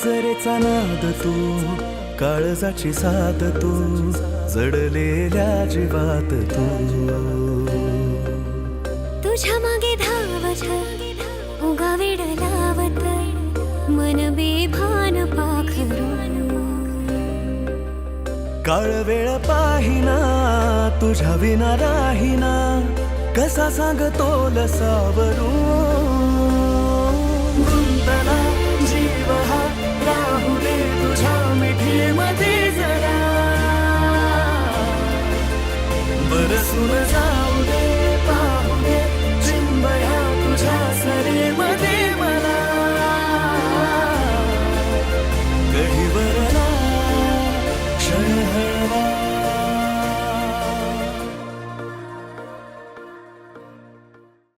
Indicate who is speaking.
Speaker 1: नजरेचा नाद तू, काळजाची साथ तू, जडलेल्या जीवात तू.
Speaker 2: तुझ्या मागे धावत उगा वेड लावत मन बेभान पाखरू.
Speaker 1: काळ वेळ पाहिना तुझ्या विना राहिना, कसा सांगतो लसावरू.